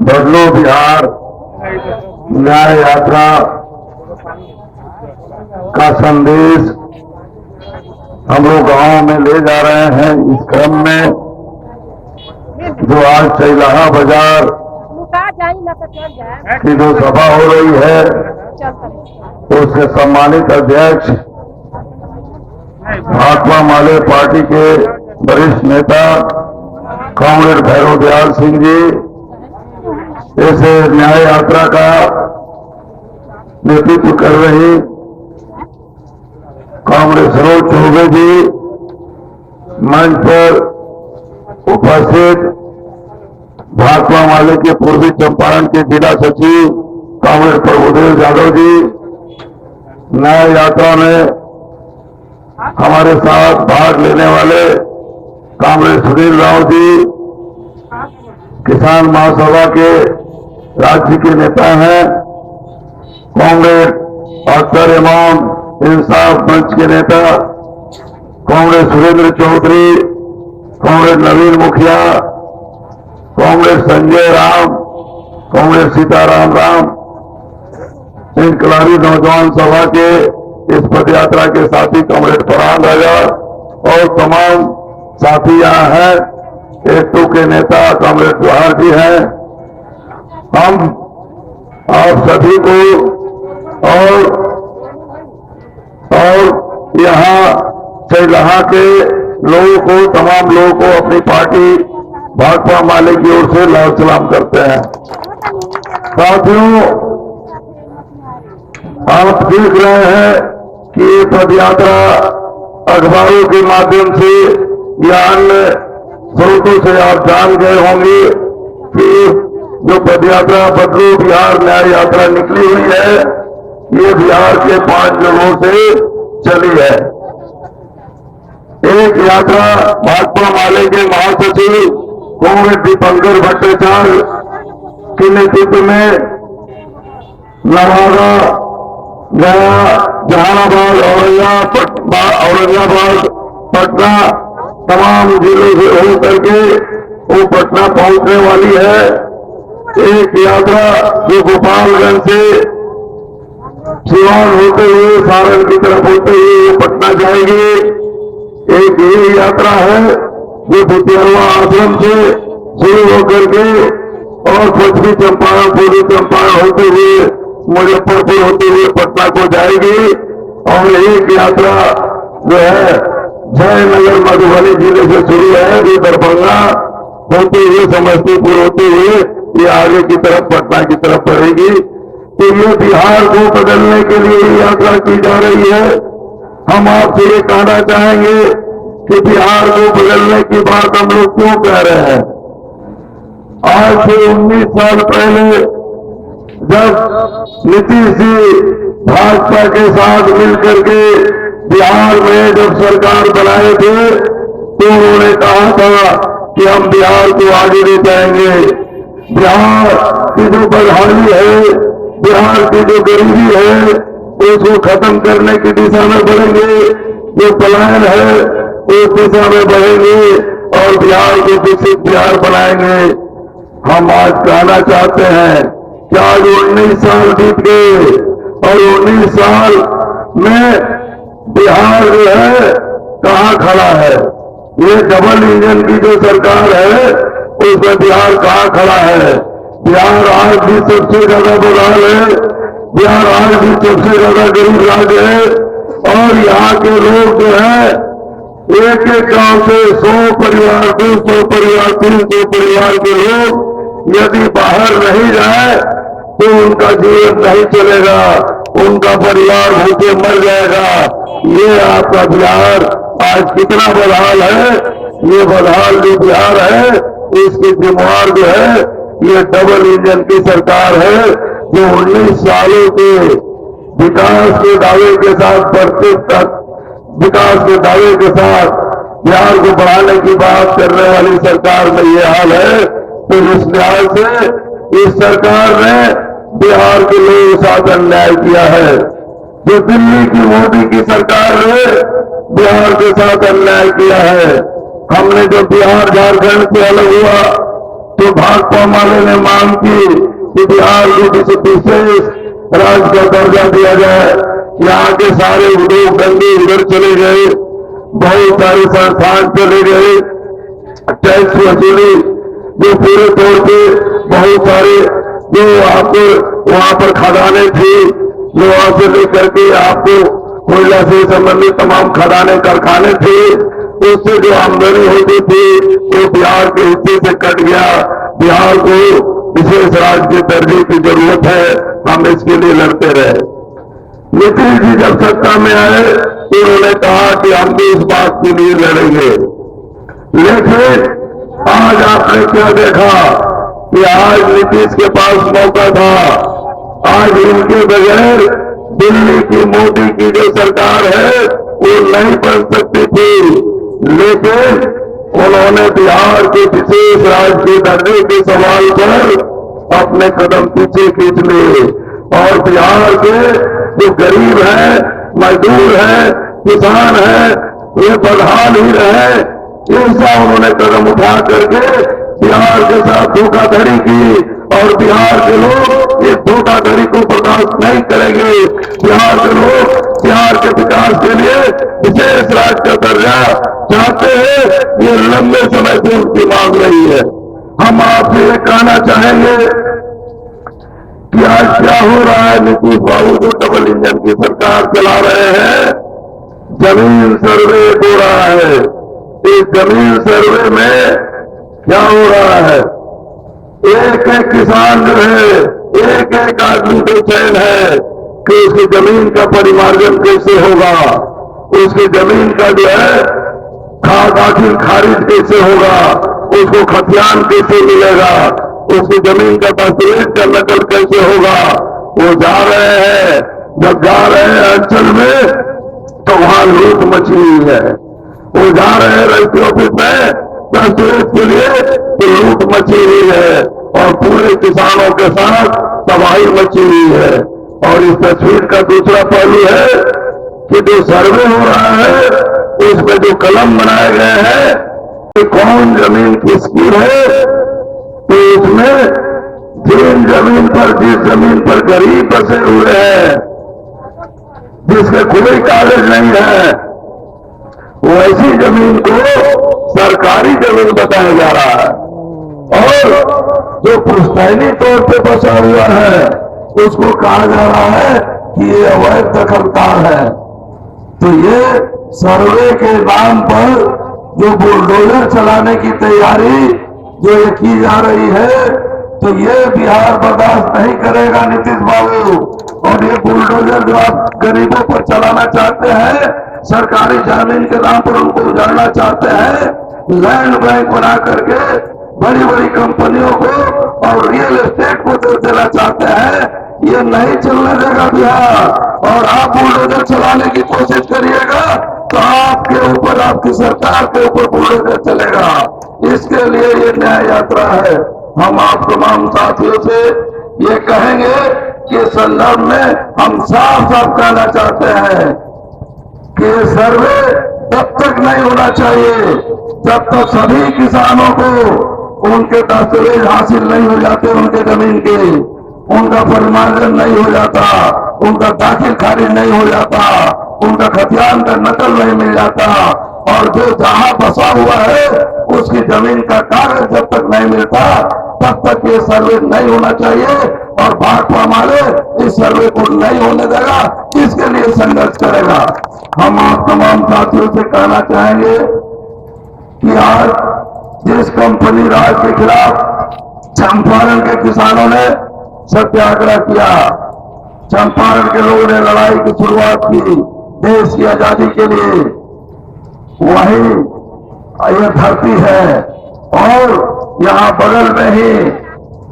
बदलो बिहार न्याय यात्रा का संदेश हम लोग गांव में ले जा रहे हैं। इस क्रम में जो आज चैलाहा बाजार की जो सभा हो रही है उसके सम्मानित अध्यक्ष भाकपा माले पार्टी के वरिष्ठ नेता कॉमरेड भैरव दयाल सिंह जी, इस न्याय यात्रा का नेतृत्व कर रही कॉमरेड सरोज चौबे जी, मंच पर उपस्थित भाकपा माले के पूर्वी चंपारण के जिला सचिव कॉमरेड प्रभुदेव यादव जी, न्याय यात्रा में हमारे साथ भाग लेने वाले कॉमरेड सुनील राव जी, किसान महासभा के राज्य के नेता हैं, कॉमरेड अख्तर इमाम इंसाफ मंच के नेता कॉमरेड सुरेंद्र चौधरी, कॉमरेड नवीन मुखिया, कॉमरेड संजय राम, कॉमरेड सीताराम राम, इनकलाबी नौजवान सभा के इस पदयात्रा के साथी कॉमरेड फरहान राजा और तमाम साथी यहाँ हैं। एकटू के नेता कॉमरेड जोहार जी हैं। हम आप सभी को और यहाँ चैलाहा के लोगों को, तमाम लोगों को अपनी पार्टी भाकपा माले की ओर से लाल सलाम करते हैं। साथियों, आप देख रहे हैं कि ये पदयात्रा अखबारों के माध्यम से या अन्य स्रोतों से आप जान गए होंगे कि जो पदयात्रा बदलो बिहार न्याय यात्रा निकली हुई है, ये बिहार के 5 जगहों से चली है। एक यात्रा भाकपा माले के महासचिव कॉमरेड दीपंकर भट्टाचार्य के नेतृत्व में नवादा, गया, जहानाबाद, औरंगाबाद, पटना, तमाम जिलों से होकर के वो पटना पहुंचने वाली है। एक यात्रा जो गोपालगंज से सिवान होते हुए सारण की तरफ होते हुए पटना जाएगी। एक ये यात्रा है जो भुतियारवा आश्रम से शुरू होकर के और पश्चिमी चंपारण, पूर्वी चंपारण होते हुए मुजफ्फरपुर होते हुए पटना को जाएगी। और एक यात्रा जो है जयनगर मधुबनी जिले से शुरू है, जो दरभंगा होते हुए समस्तीपुर होते हुए ये आगे की तरफ पटना की तरफ बढ़ेगी। तो ये बिहार को बदलने के लिए ये यात्रा की जा रही है। हम आपसे ये कहना चाहेंगे कि बिहार को बदलने की बात हम लोग क्यों कह रहे हैं। आज से 19 साल पहले जब नीतीश जी भाजपा के साथ मिलकर के बिहार में जब सरकार बनाए थे तो उन्होंने कहा था कि हम बिहार को आगे ले जाएंगे। बिहार की जो बदहाली है, बिहार की जो गरीबी है, उसको खत्म करने की दिशा में बढ़ेंगे। जो पलायन है उस दिशा में बढ़ेंगे और बिहार को विकसित बिहार बनाएंगे। हम आज कहना चाहते हैं कि आज 19 साल बीत गए और 19 साल में बिहार जो है कहाँ खड़ा है। ये डबल इंजन की जो सरकार है उसमें बिहार कहाँ खड़ा है। बिहार आज भी सबसे ज्यादा बदहाल है, बिहार आज भी सबसे ज्यादा गरीब राज्य है। और यहाँ के लोग जो है एक एक गांव से 100 परिवार, 200 परिवार, 300 परिवार के लोग यदि बाहर नहीं जाए तो उनका जीवन नहीं चलेगा, उनका परिवार भूखे मर जाएगा। ये आपका बिहार आज कितना बदहाल है। ये बदहाल जो बिहार है इसकी जिम्मेवार जो है ये डबल इंजन की सरकार है, जो 19 सालों के विकास के दावे के साथ बढ़ते तक विकास के दावे के साथ बिहार को बढ़ाने की बात करने वाली सरकार में ये हाल है। तो इस लिहाज से इस सरकार ने बिहार के लोगों के साथ अन्याय किया है। जो दिल्ली की मोदी की सरकार ने बिहार के साथ अन्याय किया है। हमने जब बिहार झारखंड से अलग हुआ तो भाकपा माले ने मांग की कि बिहार को किसी विशेष राज्य का दर्जा दिया जाए। यहाँ के सारे उद्योग धंधे उधर चले गए, बहुत सारे संस्थान चले गए, टैक्स वसूली जो पूरे तौर पे बहुत सारे जो आपको वहां पर खदानें थी, लोहा से लेकर के आपको कोयला से संबंधित तमाम खदानें कारखाने थे, उससे जो आमदनी होती थी वो बिहार के हिस्से से कट गया। बिहार को विशेष राज्य के दर्जे की जरूरत है, हम इसके लिए लड़ते रहे। नीतीश जी जब सत्ता में आए तो उन्होंने कहा कि हम भी इस बात के लिए लड़ेंगे, लेकिन आज आपने क्या देखा कि आज नीतीश के पास मौका था, आज इनके बगैर दिल्ली की मोदी की जो सरकार है वो नहीं बन सकती थी, लेकिन उन्होंने बिहार के विशेष राज्य के दर्जे के सवाल पर अपने कदम पीछे खींच लिए और बिहार के जो गरीब हैं, मजदूर हैं, किसान हैं, ये बदहाल ही रहे, ऐसा उन्होंने कदम उठा करके बिहार के साथ धोखाधड़ी की और बिहार के लोग इस धोखाधड़ी को बर्दाश्त नहीं करेंगे। बिहार के लोग बिहार के विकास के लिए विशेष राज्य का दर्जा चाहते हैं, ये लंबे समय से उनकी मांग रही है। हम आपसे ये कहना चाहेंगे कि आज क्या हो रहा है, नीतीश बाबू जो डबल इंजन की सरकार चला रहे हैं, जमीन सर्वे हो रहा है। इस जमीन सर्वे में क्या हो रहा है, एक एक किसान जो है, एक एक आदमी को चयन है कि उसकी जमीन का परिमार्जन कैसे होगा, उसकी जमीन का जो है दाखिल खारिज कैसे होगा, उसको खतियान कैसे मिलेगा, उसकी जमीन का दस्तावेज का नकल कैसे होगा। वो जा रहे हैं, जब जा रहे हैं अंचल में तो वहां लूट मची हुई है। वो जा रहे हैं रजिस्ट्री ऑफिस में दस्तावेज के लिए तो लूट मची हुई है और पूरे किसानों के साथ तबाही मची हुई है। और इस तस्वीर का दूसरा पहलू है कि जो सर्वे हो रहा है उसमें जो कलम बनाए गए हैं कि कौन जमीन किसकी है, तो उसमें जिस जमीन पर गरीब बसे हुए हैं, जिसके कोई कागज नहीं है, वैसी जमीन को सरकारी जमीन बताया जा रहा है और जो पुश्तैनी तौर पे बसा हुआ है उसको कहा जा रहा है कि ये अवैध दखलकार है। तो ये सर्वे के नाम पर जो बुलडोजर चलाने की तैयारी जो ये की जा रही है, तो ये बिहार बर्दाश्त नहीं करेगा नीतीश बाबू। और ये बुलडोजर जो आप गरीबों पर चलाना चाहते हैं, सरकारी जमीन के नाम पर उनको उजाड़ना चाहते हैं, लैंड बैंक बना करके बड़ी बड़ी कंपनियों को और रियल एस्टेट को दे देना चाहते हैं, ये नहीं चलने देगा बिहार। और आप बुलडोजर चलाने की कोशिश करिएगा तो आपके ऊपर, आपकी सरकार के ऊपर बुलडोजर चलेगा। इसके लिए ये न्याय यात्रा है। हम आप तमाम साथियों से ये कहेंगे कि संदर्भ में हम साफ साफ कहना चाहते हैं कि सर्वे तब तक नहीं होना चाहिए जब तक सभी किसानों को उनके दस्तावेज हासिल नहीं हो जाते, उनके जमीन के, उनका परिमार्जन नहीं हो जाता, उनका दाखिल खारिज नहीं हो जाता, उनका खतियान का नकल नहीं मिल जाता और जो जहां बसा हुआ है उसकी जमीन का कागज जब तक नहीं मिलता तब तक ये सर्वे नहीं होना चाहिए। और भाकपा माले इस सर्वे को नहीं होने देगा, इसके लिए संघर्ष करेगा। हम आप तमाम साथियों से कहना चाहेंगे कि आज जिस कंपनी राज के खिलाफ चंपारण के किसानों ने सत्याग्रह किया, चंपारण के लोगों ने लड़ाई की शुरुआत की देश की आजादी के लिए, वही यह धरती है और यहाँ बगल में ही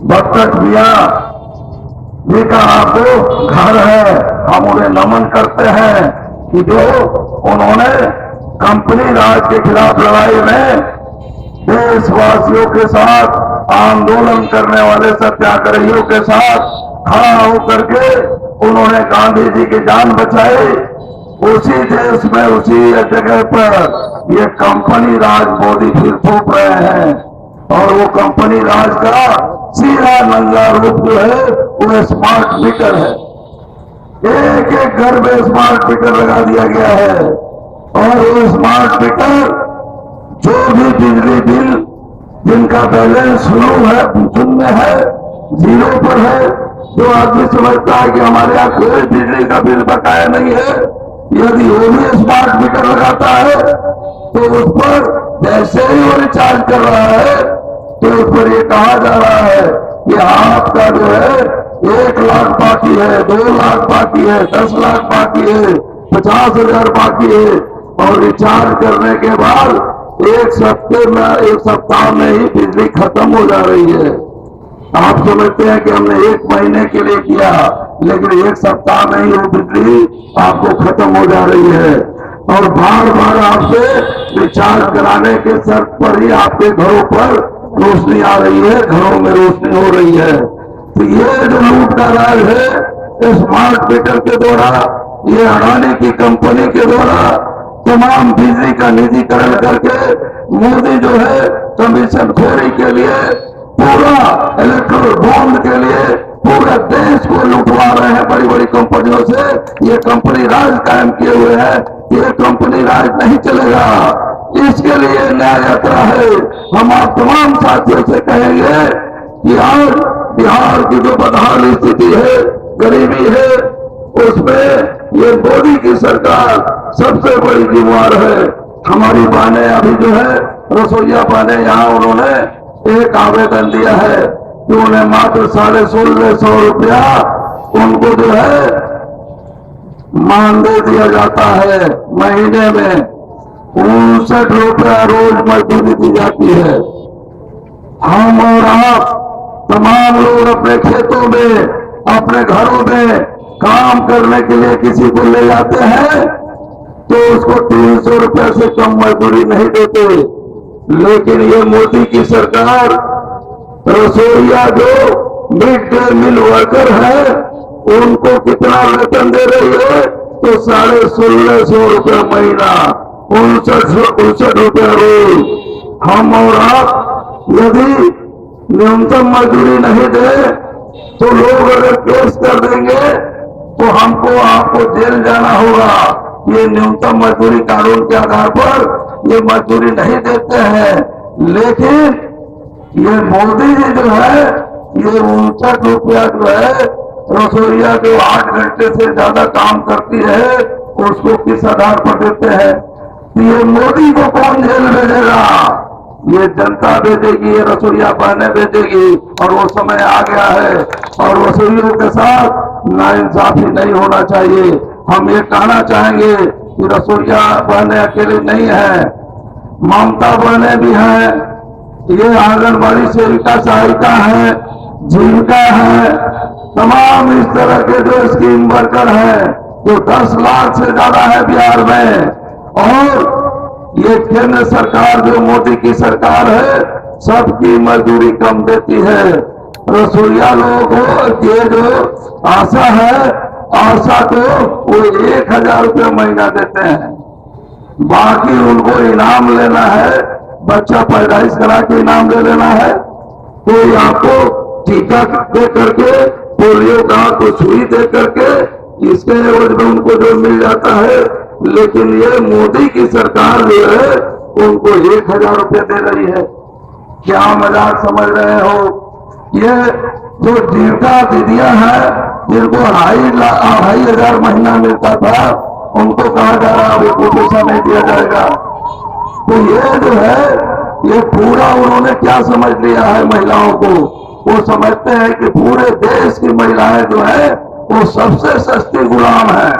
बत्तख मियां जी का आपको घर है। हम उन्हें नमन करते हैं कि जो उन्होंने कंपनी राज के खिलाफ लड़ाई में देशवासियों के साथ, आंदोलन करने वाले सत्याग्रहियों के साथ खड़ा होकर के उन्होंने गांधी जी की जान बचाई। उसी देश में, उसी जगह पर ये कंपनी राज मोदी फिर थोप रहे हैं। और वो कंपनी राज का सीधा नंगा रूप जो है वो स्मार्ट मीटर है। एक एक घर में स्मार्ट मीटर लगा दिया गया है और वो स्मार्ट मीटर जो भी बिजली बिल जिनका बैलेंस शून्य है, जीरो पर है, जो आदमी समझता है कि हमारे यहाँ कोई बिजली का बिल बकाया नहीं है, यदि वो भी स्मार्ट मीटर लगाता है तो उस पर जैसे ही वो रिचार्ज कर रहा है तो उस पर ये कहा जा रहा है कि आपका जो है 1 लाख बाकी है, 2 लाख बाकी है, 10 लाख बाकी है, 50,000 बाकी है। और रिचार्ज करने के बाद एक सप्ताह में ही बिजली खत्म हो जा रही है। आप समझते हैं कि हमने 1 महीने के लिए किया, लेकिन 1 सप्ताह में ही वो बिजली आपको खत्म हो जा रही है। और बार बार आपसे रिचार्ज कराने के शर्त पर ही आपके घरों पर रोशनी आ रही है, घरों में रोशनी हो रही है। तो ये जो लूट का राज है स्मार्ट मीटर के द्वारा, ये अडानी की कंपनी के द्वारा तमाम बिजली का निजीकरण करके मोदी जो है कमीशन खोरी के लिए पूरा इलेक्ट्रल बॉन्ड के लिए पूरे देश को लुटवा रहे हैं बड़ी बड़ी कंपनियों से। ये कंपनी राज कायम किए हुए है, ये कंपनी राज नहीं चलेगा। इसके लिए न्याय यात्रा है। हम आप तमाम साथियों से कहेंगे कि आज बिहार की जो बदहाल स्थिति है, गरीबी है, उसमें ये मोदी की सरकार सबसे बड़ी जिम्मेवार है। हमारी बहनें अभी जो है रसोईया बहनें यहाँ उन्होंने एक आवेदन दिया है कि उन्हें मात्र 1650 रुपया उनको जो है मानदेय दिया जाता है। महीने में 59 रुपया रोज मजदूरी दी जाती है। हम और आप तमाम लोग अपने खेतों में, अपने घरों में काम करने के लिए किसी को ले जाते हैं तो उसको 300 रुपए से कम मजदूरी नहीं देते। लेकिन ये मोदी की सरकार रसोईया जो मिड डे मील वर्कर है उनको कितना वेतन दे रही है तो 1650 रुपया महीना, 59 रुपया रोज। हम और आप यदि न्यूनतम मजदूरी नहीं दे तो लोग अगर केस कर देंगे तो हमको आपको जेल जाना होगा। ये न्यूनतम मजदूरी कानून के आधार पर ये मजदूरी नहीं देते हैं। लेकिन ये मोदी जी जो है ये 59 रुपया जो है रसोईया जो 8 घंटे से ज्यादा काम करती है उसको किस आधार पर देते हैं? ये मोदी को कौन जेल भेजेगा? ये जनता भेजेगी, ये रसोईया बहनें भेजेगी। और वो समय आ गया है और रसोइयों के साथ नाइंसाफी नहीं होना चाहिए। हम ये कहना चाहेंगे कि रसोईया बहनें अकेले नहीं है, ममता बहनें भी हैं, ये आंगनबाड़ी सेविका सहायिका है, जीविका है, तमाम इस तरह के जो स्कीम वर्कर हैं जो 10 लाख से ज्यादा है बिहार में। और ये केंद्र सरकार जो मोदी की सरकार है सबकी मजदूरी कम देती है। रसोईया लोगों को ये जो आशा है, आशा को वो 1000 रुपये महीना देते हैं। बाकी उनको इनाम लेना है, बच्चा पैदाइश करा के इनाम ले लेना है, कोई आपको टीका दे करके, पोलियो का को सुई दे करके, इसके एवज में उनको जो मिल जाता है। लेकिन ये मोदी की सरकार जो है उनको 1000 रुपये दे रही है। क्या मजाक समझ रहे हो? ये जो जीविका दीदियां हैं जिनको 2,500 महीना मिलता था उनको कहा जा रहा है वो पैसा नहीं दिया जाएगा। तो ये जो है ये पूरा उन्होंने क्या समझ लिया है महिलाओं को? वो समझते हैं कि पूरे देश की महिलाएं जो है वो सबसे सस्ती गुलाम है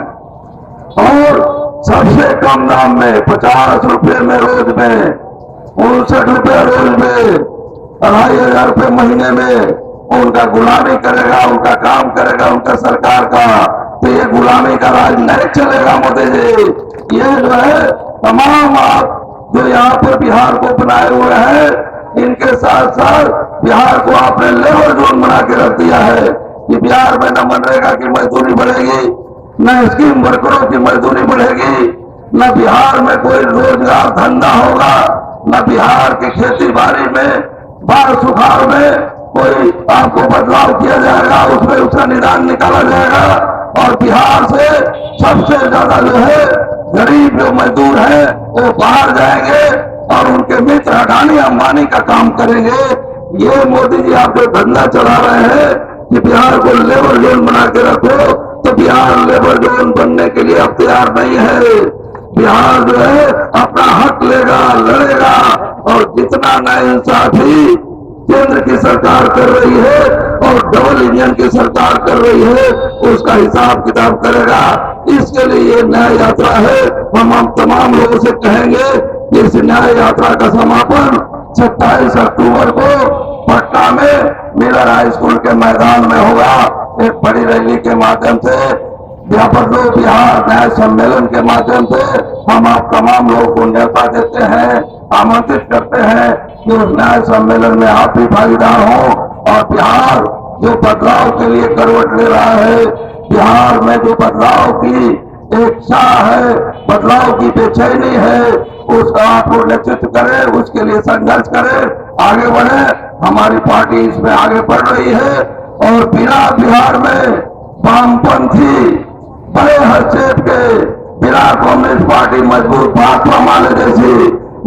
और सबसे कम दाम में 50 रुपये में रोज में, 59 रुपये रोज में, 2,500 रुपये महीने में उनका गुलामी करेगा, उनका काम करेगा उनका सरकार का। तो ये गुलामी का राज नहीं चलेगा मोदी जी। ये जो है तमाम आप जो यहाँ पर बिहार को बनाए हुए हैं इनके साथ साथ बिहार को आपने लेबर जोन बना के रख दिया है कि बिहार में न मनरेगा की मजदूरी बढ़ेगी, न स्कीम वर्करों की मजदूरी बढ़ेगी, न बिहार में कोई रोजगार धंधा होगा, न बिहार की खेती बाड़ी में बाढ़ सुखाड़ में कोई आपको बदलाव किया जाएगा, उसमें उसका निदान निकाला जाएगा। और बिहार से सबसे ज्यादा जो है गरीब जो मजदूर है वो बाहर जाएंगे और उनके मित्र अडानी अंबानी का काम करेंगे। ये मोदी जी आप जो धंधा चला रहे हैं कि बिहार को लेबर जोन बना के रखो, तो बिहार लेबर जोन बनने के लिए अब तैयार नहीं है। बिहार जो है अपना हक लेगा, लड़ेगा। और जितना नाइंसाफी केंद्र की सरकार कर रही है और डबल इंजन की सरकार कर रही है, उसका हिसाब किताब करेगा। इसके लिए ये न्याय यात्रा है। हम तमाम लोगों से कहेंगे कि इस न्याय यात्रा का समापन 27 अक्टूबर को पटना में मिलर हाई स्कूल के मैदान में होगा। एक बड़ी रैली के माध्यम से व्यापक बिहार न्याय सम्मेलन के माध्यम से हम आप तमाम लोगों को न्योता देते हैं, आमंत्रित करते हैं कि उस न्याय सम्मेलन में आप भी भागीदार हों। और बिहार जो बदलाव के लिए करवट ले रहा है, बिहार में जो बदलाव की एक चाह है, बदलाव की बेचैनी है, उसका आप लोग नेतृत्व करें, उसके लिए संघर्ष करें, आगे बढ़े। हमारी पार्टी इसमें आगे बढ़ रही है। और बिहार में वामपंथी बड़े हस्तक्षेप के बिना कांग्रेस पार्टी मजबूत भाजपा माले जैसी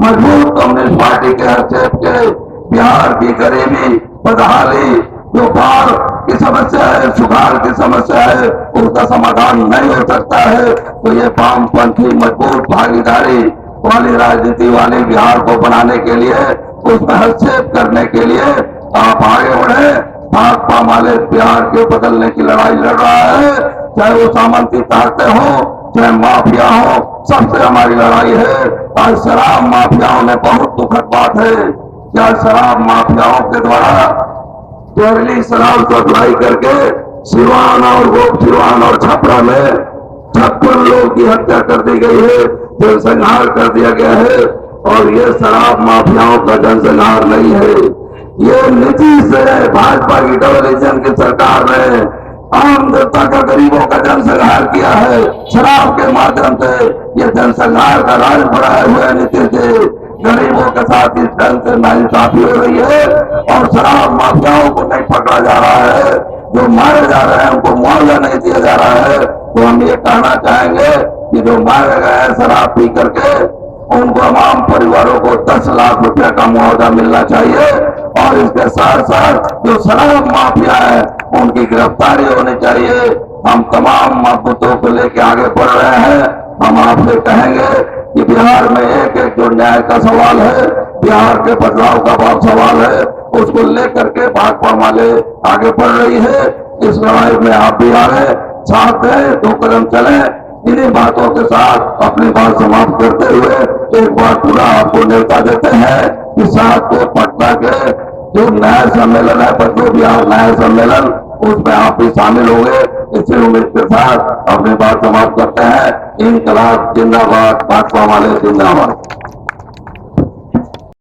मजबूत कम्युनिस्ट पार्टी के हस्तक्षेप के बिहार की गरीबी, बदहाली, जो बाढ़ की समस्या है, सुखाड़ की समस्या है, उसका समाधान नहीं हो सकता है। तो ये वामपंथी मजबूत भागीदारी वाली राजनीति वाली बिहार को बनाने के लिए, उसमें हस्तक्षेप करने के लिए आप आगे बढ़े। भाजपा माले बिहार के बदलने की लड़ाई लड़ रहा है, चाहे वो सामंती ताकतें हो, चाहे माफिया हो, सबसे हमारी लड़ाई है। आज शराब माफियाओं ने बहुत दुखद बात है कि आज शराब माफियाओं के द्वारा जहरीली शराब सप्लाई करके सिवान और गोप सिवान और छपरा में 56 लोगों की हत्या कर दी गई है, जनसंहार कर दिया गया है। और ये शराब माफियाओं का जनसंहार नहीं है, ये नीतीश है, भाजपा की डबल इंजन की सरकार ने आम जनता का, गरीबों का जनसंहार किया है। शराब के माध्यम से ये जनसंहार का राज बढ़ाए हुए नीतीश जी गरीबों के साथ इस ढंग से नाइंसाफी हो रही है। और शराब माफियाओं को नहीं पकड़ा जा रहा है, जो मारे जा रहे हैं उनको मुआवजा नहीं दिया जा रहा है। तो हम ये कहना चाहेंगे कि जो मारे गए हैं शराब पी करके, उनको तमाम परिवारों को 10 लाख रुपए का मुआवजा मिलना चाहिए। और इसके साथ साथ जो शराब माफिया है उनकी गिरफ्तारी होनी चाहिए। हम तमाम मुद्दों को लेकर आगे बढ़ रहे हैं। हम आपसे कहेंगे कि बिहार में एक एक जो न्याय का सवाल है, बिहार के बदलाव का बहुत सवाल है, उसको लेकर के भाजपा वाले आगे बढ़ रही है। इस लड़ाई में आप भी आ रहे, साथ दें, 2 कदम चले। इन्हीं बातों के साथ अपनी बात समाप्त करते हुए एक बार पूरा आपको न्योता देते हैं कि 7 को पटना के जो न्याय सम्मेलन है, बदलो बिहार न्याय सम्मेलन, उसमें आप भी शामिल होंगे। इसी उम्मीद के साथ अपनी बात समाप्त करते हैं। इनकलाब जिंदाबाद, भाजपा वाले जिंदाबाद।